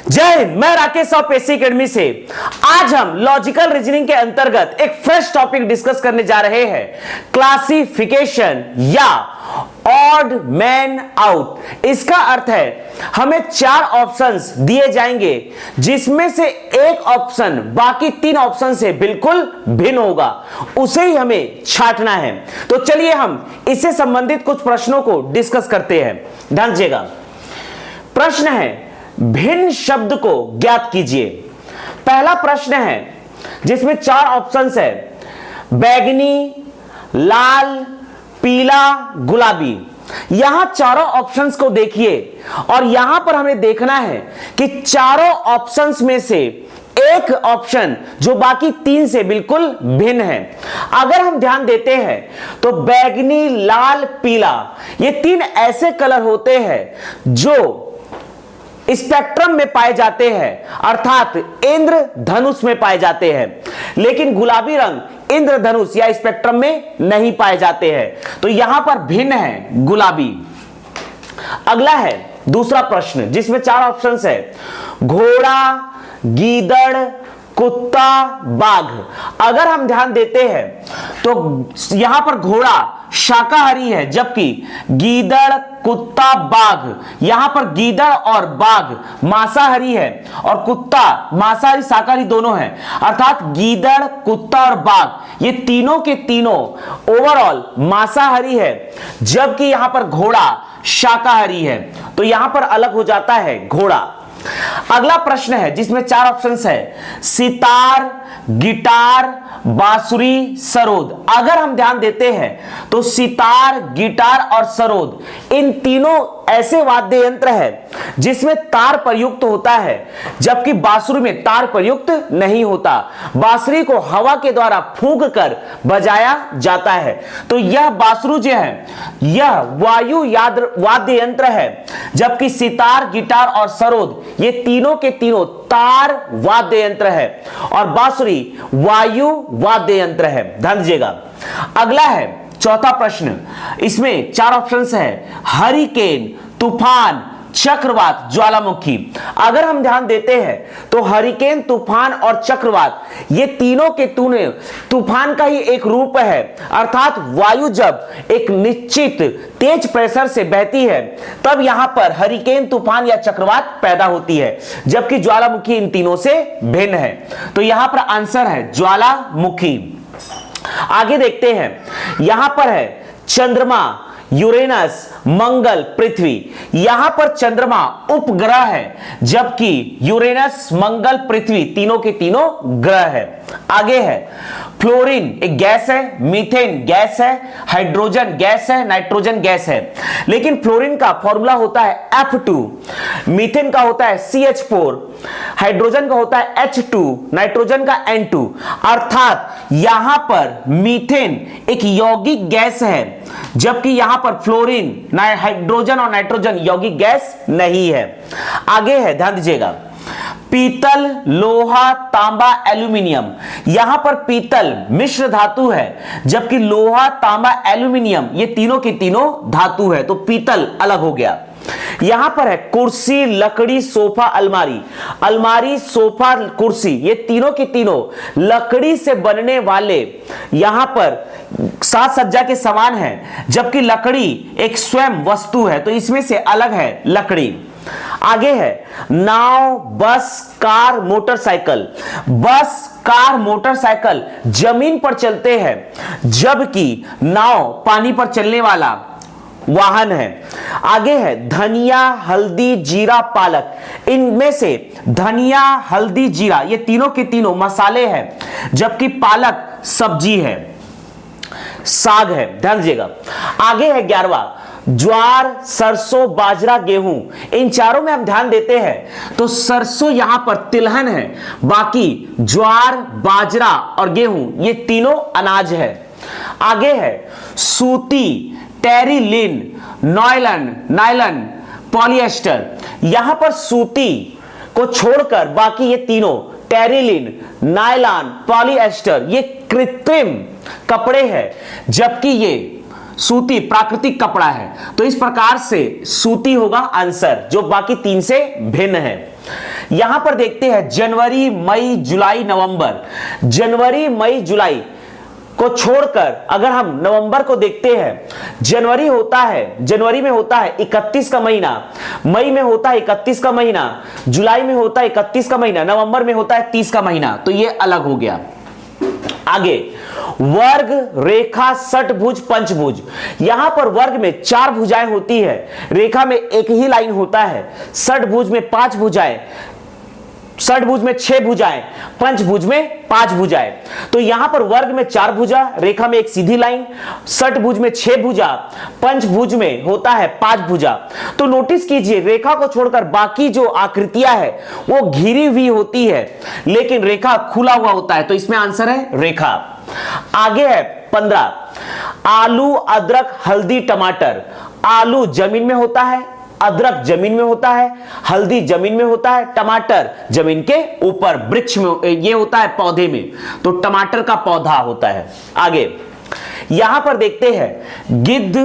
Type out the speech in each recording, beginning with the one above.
जय हिंद। मैं Rakesh of AC academy से आज हम लॉजिकल रीजनिंग के अंतर्गत एक फ्रेश टॉपिक डिस्कस करने जा रहे हैं, क्लासिफिकेशन या ऑड मैन आउट। इसका अर्थ है हमें चार ऑप्शंस दिए जाएंगे जिसमें से एक ऑप्शन बाकी तीन ऑप्शन से बिल्कुल भिन्न होगा, उसे ही हमें छांटना है। तो चलिए हम इससे संबंधित कुछ प्रश्नों को डिस्कस करते हैं। ध्यान दीजिएगा, प्रश्न है भिन्न शब्द को ज्ञात कीजिए। पहला प्रश्न है जिसमें चार ऑप्शंस है, बैगनी, लाल, पीला, गुलाबी। यहां चारों ऑप्शंस को देखिए और यहां पर हमें देखना है कि चारों ऑप्शंस में से एक ऑप्शन जो बाकी तीन से बिल्कुल भिन्न है। अगर हम ध्यान देते हैं तो बैगनी, लाल, पीला ये तीन ऐसे कलर होते हैं जो स्पेक्ट्रम में पाए जाते हैं, अर्थात इंद्रधनुष में पाए जाते हैं, लेकिन गुलाबी रंग इंद्रधनुष या स्पेक्ट्रम में नहीं पाए जाते हैं। तो यहां पर भिन्न है गुलाबी। अगला है दूसरा प्रश्न जिसमें चार ऑप्शंस है, घोड़ा, गीदड़, कुत्ता, बाघ। अगर हम ध्यान देते हैं तो यहां पर घोड़ा शाकाहारी है, जबकि गीदड़, कुत्ता, बाघ, यहां पर गीदड़ और बाघ मांसाहारी है और कुत्ता मांसाहारी शाकाहारी दोनों है। अर्थात गीदड़, कुत्ता और बाघ ये तीनों के तीनों ओवरऑल मांसाहारी है, जबकि यहां पर घोड़ा शाकाहारी है। तो यहां पर अलग हो जाता है घोड़ा। अगला प्रश्न है जिसमें चार ऑप्शंस है, सितार, गिटार, बांसुरी, सरोद। अगर हम ध्यान देते हैं तो सितार, गिटार और सरोद इन तीनों ऐसे वाद्य यंत्र है जिसमें तार प्रयुक्त होता है, जबकि बांसुरी में तार प्रयुक्त नहीं होता। बांसुरी को हवा के द्वारा फूंक कर बजाया जाता है। तो यह बांसुरी जो है यह वायु वाद्य यंत्र है, जबकि सितार, गिटार और सरोद ये तीनों के तीनों तार वाद्य यंत्र है और बांसुरी वायु वाद्य यंत्र है। ध्यान दीजिएगा। अगला है चौथा प्रश्न, इसमें चार ऑप्शंस है, हरिकेन, तूफान, चक्रवात, ज्वालामुखी। अगर हम ध्यान देते हैं तो हरिकेन, तूफान और चक्रवात ये तीनों के तीनों तूफान का ही एक रूप है। अर्थात वायु जब एक निश्चित तेज प्रेशर से बहती है तब यहां पर हरिकेन, तूफान या चक्रवात पैदा होती है, जबकि ज्वालामुखी इन तीनों से भिन्न है। तो यहां पर आंसर है ज्वालामुखी। आगे देखते हैं, यहां पर है चंद्रमा, यूरेनस, मंगल, पृथ्वी। यहां पर चंद्रमा उपग्रह है, जबकि यूरेनस, मंगल, पृथ्वी तीनों के तीनों ग्रह है। आगे है फ्लोरीन एक गैस है, मीथेन गैस है, हाइड्रोजन गैस है, नाइट्रोजन गैस है। लेकिन फ्लोरीन का फॉर्मूला होता है F2, मीथेन का होता है CH4, हाइड्रोजन का होता है H2, नाइट्रोजन का N2। अर्थात यहां पर मीथेन एक यौगिक गैस है, जबकि यहां पर फ्लोरीन, हाइड्रोजन और नाइट्रोजन यौगिक गैस नहीं है। आगे है, ध्यान दीजिएगा, पीतल, लोहा, तांबा, एल्यूमिनियम। यहां पर पीतल मिश्र धातु है, जबकि लोहा, तांबा, एल्यूमिनियम ये तीनों के तीनों धातु है। तो पीतल अलग हो गया। यहां पर है कुर्सी, लकड़ी, सोफा, अलमारी। अलमारी, सोफा, कुर्सी ये तीनों के तीनों लकड़ी से बनने वाले यहां पर साज सज्जा के समान है, जबकि लकड़ी एक स्वयं वस्तु है, तो इसमें से अलग है लकड़ी। आगे है नाव, बस, कार, मोटरसाइकिल। बस, कार, मोटरसाइकिल जमीन पर चलते हैं, जबकि नाव पानी पर चलने वाला वाहन है। आगे है धनिया, हल्दी, जीरा, पालक। इनमें से धनिया, हल्दी, जीरा ये तीनों के तीनों मसाले हैं, जबकि पालक सब्जी है, साग है। ध्यान दीजिएगा। आगे है 11वां, ज्वार, सरसों, बाजरा, गेहूं। इन चारों में हम ध्यान देते हैं तो सरसों यहां पर तिलहन है, बाकी ज्वार, बाजरा और गेहूं ये तीनों अनाज है। आगे है सूती, टेरिलिन, नायलन, पॉलिएस्टर। यहां पर सूती को छोड़कर बाकी ये तीनों टेरिलिन, नायलॉन, पॉलिएस्टर ये कृत्रिम कपड़े हैं, जबकि ये सूती प्राकृतिक कपड़ा है। तो इस प्रकार से सूती होगा आंसर, जो बाकी तीन से भिन्न है। यहां पर देखते हैं जनवरी, मई, जुलाई, नवंबर। जनवरी, मई, जुलाई को छोड़कर अगर हम नवंबर को देखते हैं, जनवरी में होता है 31 का महीना, मई में होता है 31 का महीना, जुलाई में होता है 31 का महीना, नवंबर में होता है 30 का महीना। तो ये अलग हो गया। आगे वर्ग, रेखा, षटभुज, पंचभुज। यहां पर वर्ग में 4 भुजाएं होती है, रेखा में एक ही लाइन होता है, षटभुज में 5 भुजाएं, षटभुज में 6 भुजाएं, पंचभुज में 5 भुजाएं। तो यहां पर वर्ग में 4 भुजा, रेखा में एक सीधी लाइन, षटभुज में 6 भुजा, पंचभुज में होता है 5 भुजा। तो नोटिस कीजिए, रेखा को छोड़कर बाकी जो आकृतियां है वो घिरी हुई होती है, लेकिन रेखा खुला हुआ होता है। तो इसमें आंसर है रेखा। आगे है 15, आलू, अदरक, हल्दी, टमाटर। आलू जमीन में होता है, अदरक जमीन में होता है, हल्दी जमीन में होता है, टमाटर जमीन के ऊपर वृक्ष में, ये होता है पौधे में। तो टमाटर का पौधा होता है। आगे यहां पर देखते हैं गिद्ध,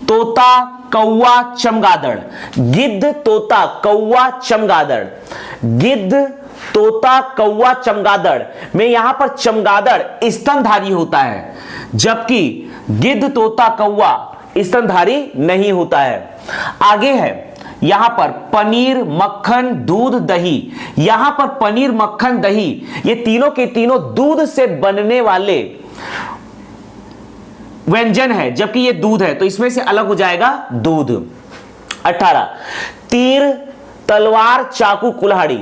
तोता, कौवा, चमगादड़। गिद्ध, तोता, कौवा, चमगादड़। गिद्ध, तोता, कौवा, चमगादड़ में यहां पर चमगादड़ स्तनधारी होता है, जबकि गिद्ध, तोता, कौवा स्तनधारी नहीं होता है। आगे है यहां पर पनीर, मक्खन, दूध, दही। यहां पर पनीर, मक्खन, दही ये तीनों के तीनों दूध से बनने वाले व्यंजन है, जबकि ये दूध है, तो इसमें से अलग हो जाएगा दूध। 18, तीर, तलवार, चाकू, कुल्हाड़ी।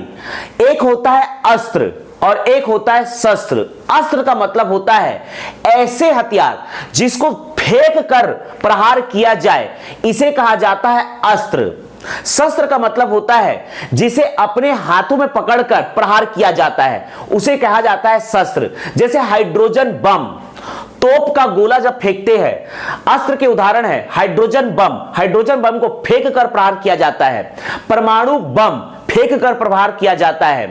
एक होता है अस्त्र और एक होता है शस्त्र। अस्त्र का मतलब होता है ऐसे हथियार जिसको फेंक कर प्रहार किया जाए, इसे कहा जाता है अस्त्र। शस्त्र का मतलब होता है जिसे अपने हाथों में पकड़कर प्रहार किया जाता है, उसे कहा जाता है शस्त्र। जैसे हाइड्रोजन बम, तोप का गोला जब फेंकते हैं, अस्त्र के उदाहरण है हाइड्रोजन बम। हाइड्रोजन बम को फेंक कर प्रहार किया जाता है। परमाणु बम फेंक कर प्रहार किया जाता है।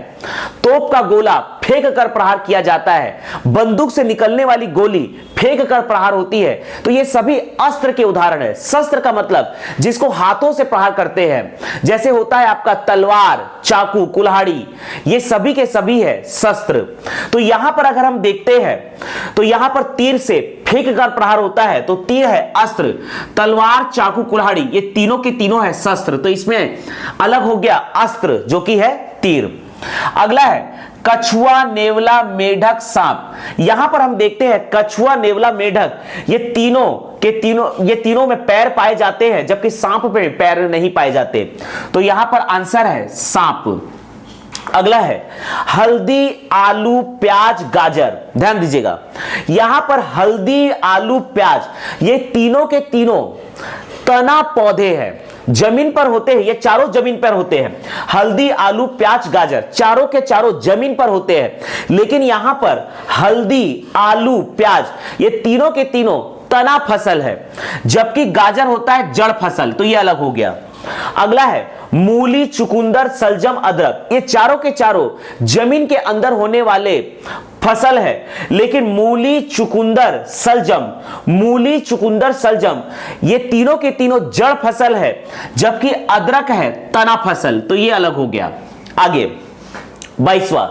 तोप का गोला फेंक कर प्रहार किया जाता है। बंदूक से निकलने वाली गोली फेंक कर प्रहार होती है। तो ये सभी अस्त्र के उदाहरण है। शस्त्र का मतलब जिसको हाथों से प्रहार करते हैं, जैसे होता है आपका तलवार, चाकू, कुल्हाड़ी, ये सभी के सभी है शस्त्र। तो यहां पर अगर हम देखते हैं तो यहां पर तीर से फेंक कर प्रहार होता है, तो तीर है अस्त्र, तलवार, चाकू, कुल्हाड़ी ये तीनों के तीनों है शस्त्र। तो इसमें अलग हो गया अस्त्र जो कि है तीर। अगला है कछुआ, नेवला, मेढक, सांप। यहां पर हम देखते हैं कछुआ, नेवला, मेढक ये तीनों में पैर पाए जाते हैं, जबकि सांप पे पैर नहीं पाए जाते। तो यहां पर आंसर है सांप। अगला है हल्दी, आलू, प्याज, गाजर। ध्यान दीजिएगा, यहां पर हल्दी, आलू, प्याज ये तीनों के तीनों तना पौधे हैं, जमीन पर होते हैं। ये चारों जमीन पर होते हैं। हल्दी, आलू, प्याज, गाजर चारों के चारों जमीन पर होते हैं। लेकिन यहां पर हल्दी, आलू, प्याज ये तीनों के तीनों तना फसल है, जबकि गाजर होता है जड़ फसल। तो ये अलग हो गया। अगला है मूली, चुकंदर, सलजम, अदरक। ये चारों के चारों जमीन के अंदर होने वाले फसल है, लेकिन मूली, चुकंदर, सलजम ये तीनों के तीनों जड़ फसल है, जबकि अदरक है तना फसल। तो ये अलग हो गया। आगे 22वां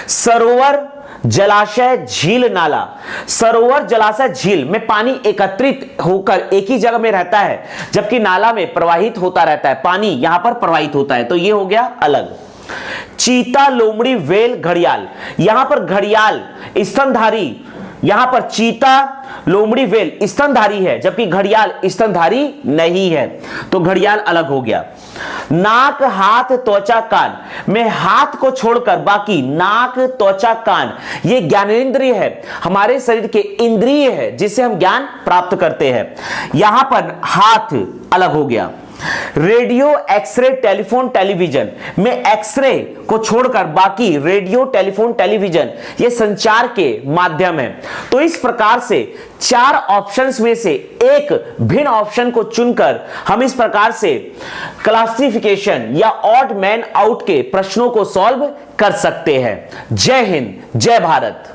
सरोवर, जलाशय, झील, नाला। सरोवर, जलाशय, झील में पानी एकत्रित होकर एक ही जगह में रहता है, जबकि नाला में प्रवाहित होता रहता है, पानी यहां पर प्रवाहित होता है। तो ये हो गया अलग। चीता, लोमड़ी, वेल, घड़ियाल। यहां पर घड़ियाल स्तनधारी, यहां पर चीता, लोमड़ी, वेल स्तनधारी है, जबकि घड़ियाल स्तनधारी नहीं है। तो घड़ियाल अलग हो गया। नाक, हाथ, त्वचा, कान में हाथ को छोड़कर बाकी नाक, त्वचा, कान ये ज्ञानेंद्रिय है, हमारे शरीर के इंद्रिय है जिससे हम ज्ञान प्राप्त करते हैं। यहां पर हाथ अलग हो गया। रेडियो, एक्सरे, टेलीफोन, टेलीविजन में एक्सरे को छोड़कर बाकी रेडियो, टेलीफोन, टेलीविजन ये संचार के माध्यम है। तो इस प्रकार से 4 ऑप्शंस में से एक भिन्न ऑप्शन को चुनकर हम इस प्रकार से क्लासिफिकेशन या ऑड मैन आउट के प्रश्नों को सॉल्व कर सकते हैं। जय हिंद, जय भारत।